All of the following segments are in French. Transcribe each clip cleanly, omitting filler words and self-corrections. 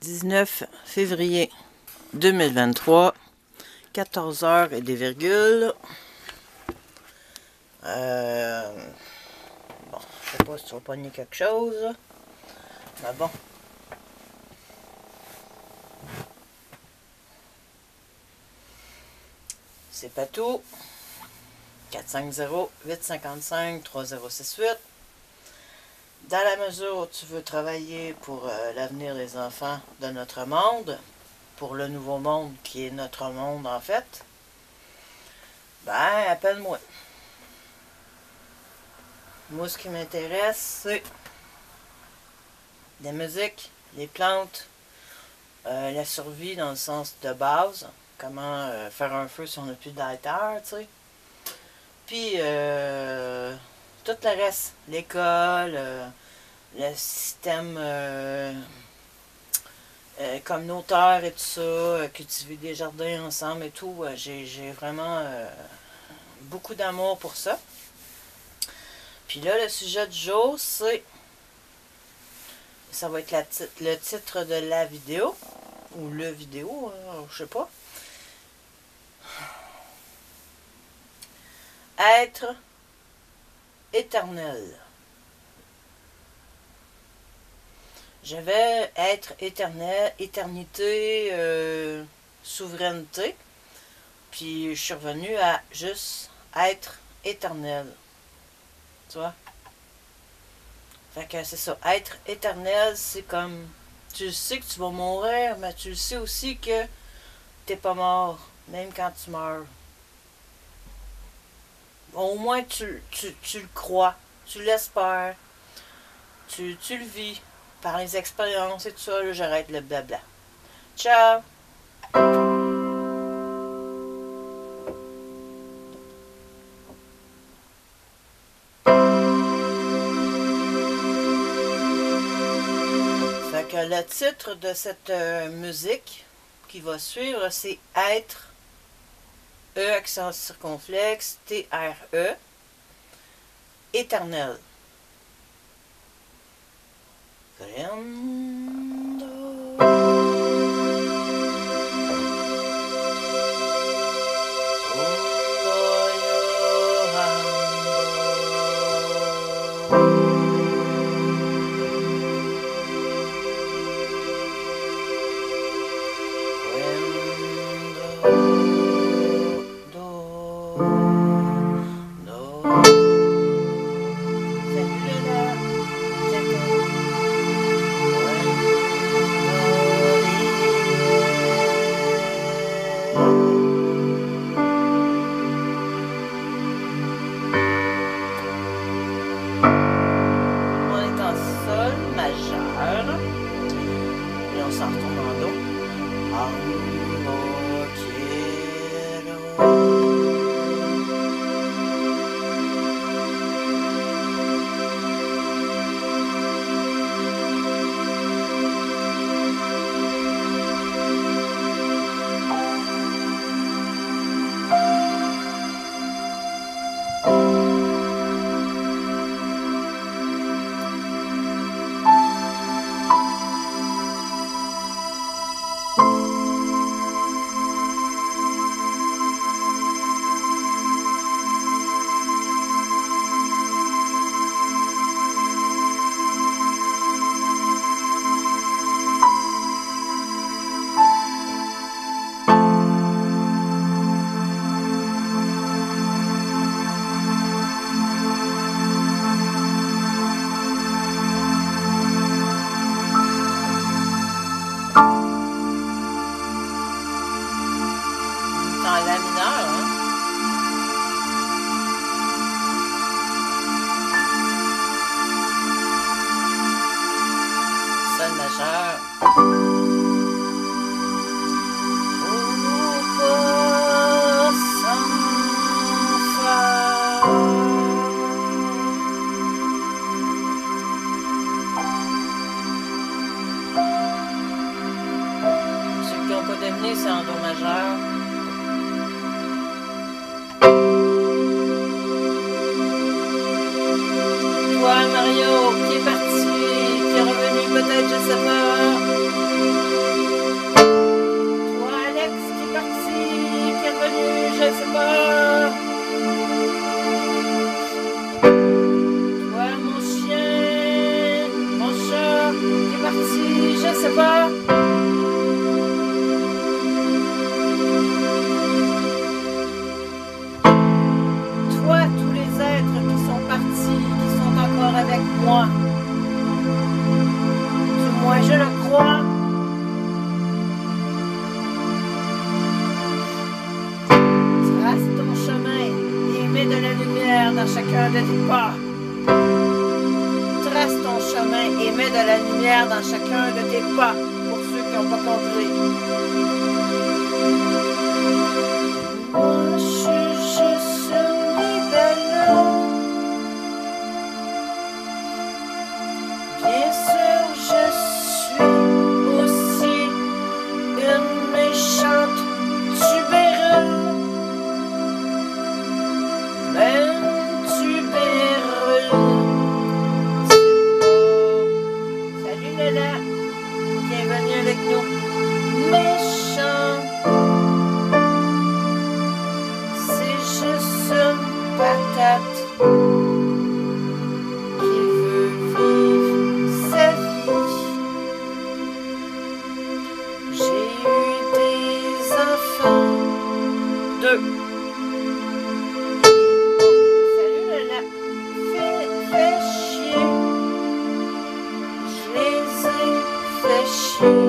19 février 2023, 14h et des virgules. Bon, je sais pas si tu vas pogner quelque chose, mais bon. C'est pas tout. 450-855-3068. Dans la mesure où tu veux travailler pour l'avenir des enfants de notre monde, pour le nouveau monde qui est notre monde en fait, ben appelle-moi. Moi, ce qui m'intéresse, c'est la musique, les plantes, la survie dans le sens de base, comment faire un feu si on n'a plus de lighter, tu sais. Puis, tout le reste, l'école, le système communautaire et tout ça, cultiver des jardins ensemble et tout, j'ai vraiment beaucoup d'amour pour ça. Puis là, le sujet du jour, c'est, ça va être le titre de la vidéo, ou le vidéo, je sais pas. Être éternel. Je vais être éternel, éternité, souveraineté. Puis je suis revenue à juste être éternel. Tu vois? Fait que c'est ça. Être éternel, c'est comme, tu sais que tu vas mourir, mais tu sais aussi que t'es pas mort, même quand tu meurs. Au moins tu le crois, tu l'espères, tu le vis par les expériences et tout ça. Là, j'arrête le blabla. Ciao! Fait que le titre de cette musique qui va suivre, c'est Être, E accent circonflexe, T-R-E, éternel. Et on s'en retourne en do. Dans la mineure, hein? Sol majeur. Ceux qui n'ont pas deviné, c'est en do majeur. Toi, Mario, qui est parti, qui est revenu peut-être, je sais pas. de tes pas. Trace ton chemin et mets de la lumière dans chacun de tes pas, pour ceux qui n'ont pas compris. Moi, je suis juste une libellule. Bien sûr, je suis aussi une méchante tubérule. Même tubérule. Salut Lola, bienvenue avec nous. Méchant, c'est juste une patate qui veut vivre sa vie. J'ai eu des enfants, 2. Salut Lola, fais chier. Je les ai fait chier.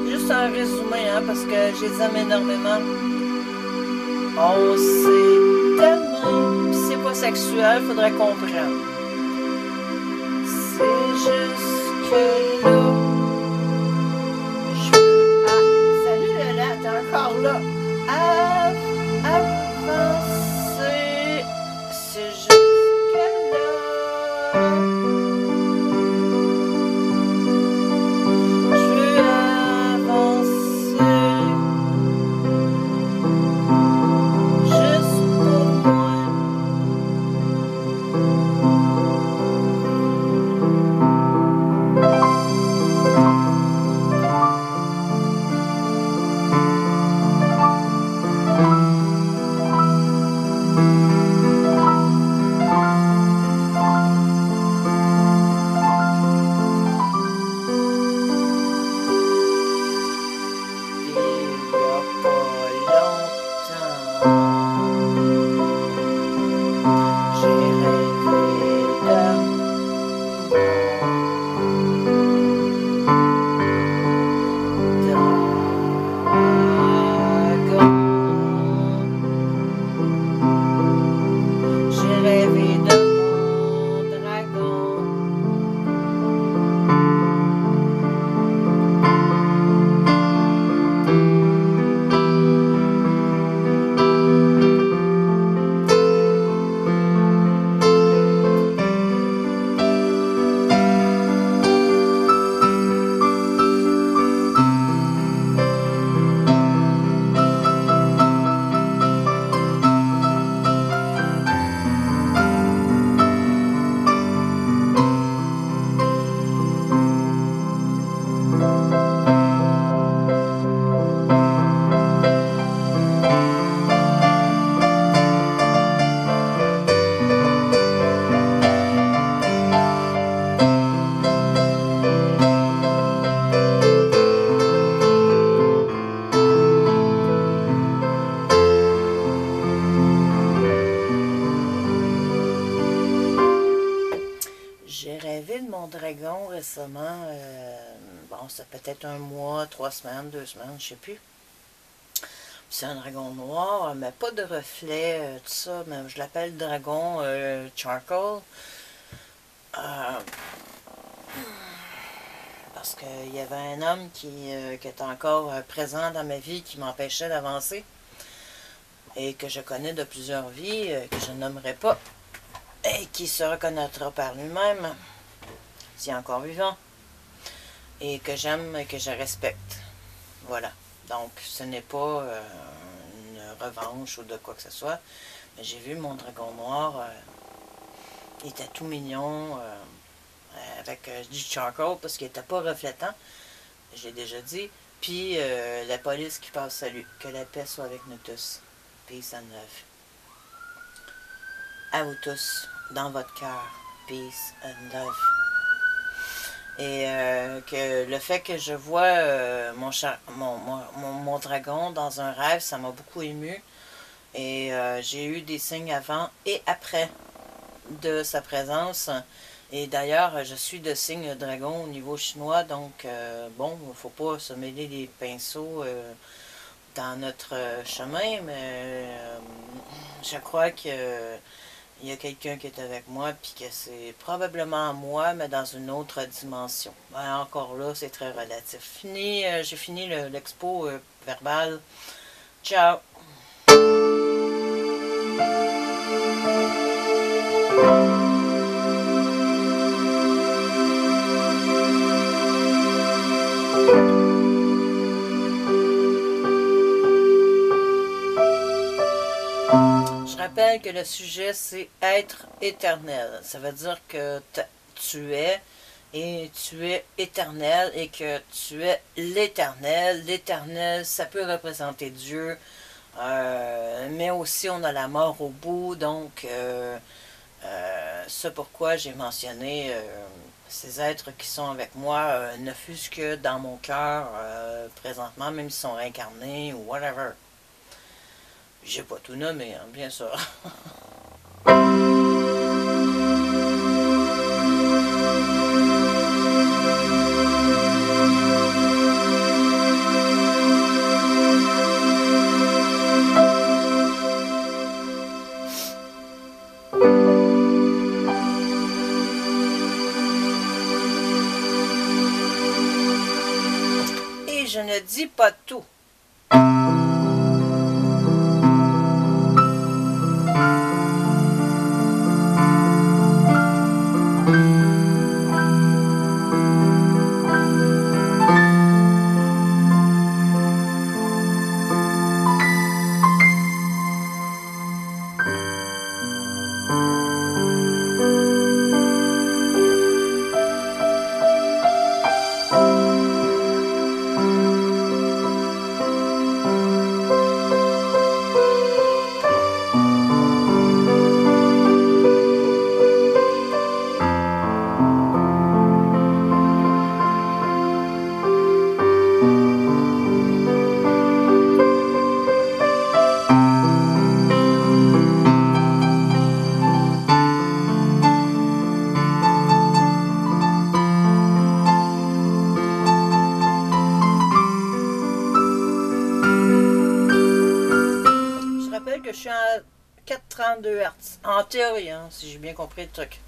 Juste un résumé, hein, parce que je les aime énormément. On s'est aimé, pis c'est pas sexuel, faudrait comprendre. C'est juste que là, je veux... Ah, salut Lola, t'es encore là. Avancer, c'est juste que là, je veux avancer. Juste pour moi. Il y a pas longtemps, j'ai rêvé d'un dragon. J'ai rêvé de mon dragon. J'ai rêvé de mon dragon récemment. Bon, c'est peut-être un mois, 3 semaines, 2 semaines, je sais plus. C'est un dragon noir, mais pas de reflet, tout ça. Mais je l'appelle dragon charcoal. Parce qu'il y avait un homme qui était encore présent dans ma vie, qui m'empêchait d'avancer. Et que je connais de plusieurs vies, que je nommerai pas. Et qui se reconnaîtra par lui-même, s'il est encore vivant, et que j'aime et que je respecte. Voilà. Donc, ce n'est pas une revanche ou de quoi que ce soit. Mais j'ai vu mon dragon noir, il était tout mignon, avec, je dis charcoal parce qu'il n'était pas reflétant, j'ai déjà dit. Puis, la police qui passe, salut. Que la paix soit avec nous tous. Peace and love. À vous tous, dans votre cœur, peace and love. Et que le fait que je vois mon dragon dans un rêve, ça m'a beaucoup ému. Et j'ai eu des signes avant et après de sa présence. Et d'ailleurs, je suis de signe dragon au niveau chinois, donc bon, il ne faut pas se mêler les pinceaux dans notre chemin, mais je crois que il y a quelqu'un qui est avec moi, puis que c'est probablement moi, mais dans une autre dimension. Ben, encore là, c'est très relatif. J'ai fini l'expo verbal. Ciao! Je rappelle que le sujet, c'est être éternel. Ça veut dire que tu es et tu es éternel et que tu es l'éternel. L'éternel, ça peut représenter Dieu, mais aussi on a la mort au bout, donc c'est pourquoi j'ai mentionné ces êtres qui sont avec moi, ne fût-ce que dans mon cœur présentement, même s'ils sont réincarnés ou whatever. J'ai pas tout nommé, hein, bien sûr. Et je ne dis pas tout. Que je suis à 432 Hz. En théorie, hein, si j'ai bien compris le truc.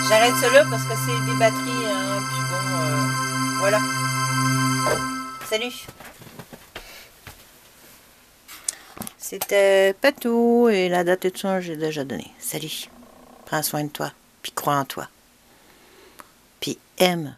J'arrête cela parce que c'est des batteries, hein, puis bon, voilà. Salut! C'était Patou et la date et tout ça, j'ai déjà donné. Salut! Prends soin de toi, puis crois en toi. Puis aime